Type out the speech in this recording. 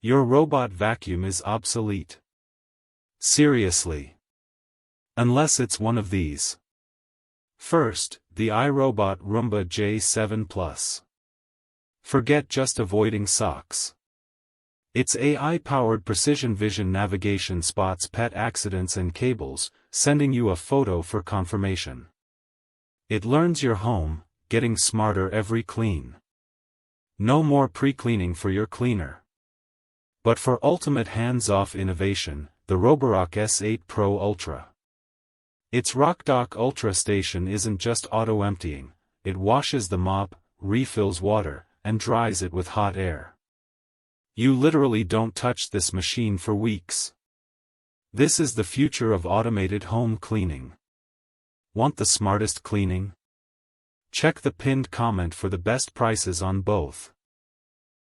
Your robot vacuum is obsolete. Seriously. Unless it's one of these. First, the iRobot Roomba J7 Plus. Forget just avoiding socks. Its AI-powered precision vision navigation spots pet accidents and cables, sending you a photo for confirmation. It learns your home, getting smarter every clean. No more pre-cleaning for your cleaner. But for ultimate hands-off innovation, the Roborock S8 Pro Ultra. Its RockDock Ultra station isn't just auto-emptying, it washes the mop, refills water, and dries it with hot air. You literally don't touch this machine for weeks. This is the future of automated home cleaning. Want the smartest cleaning? Check the pinned comment for the best prices on both.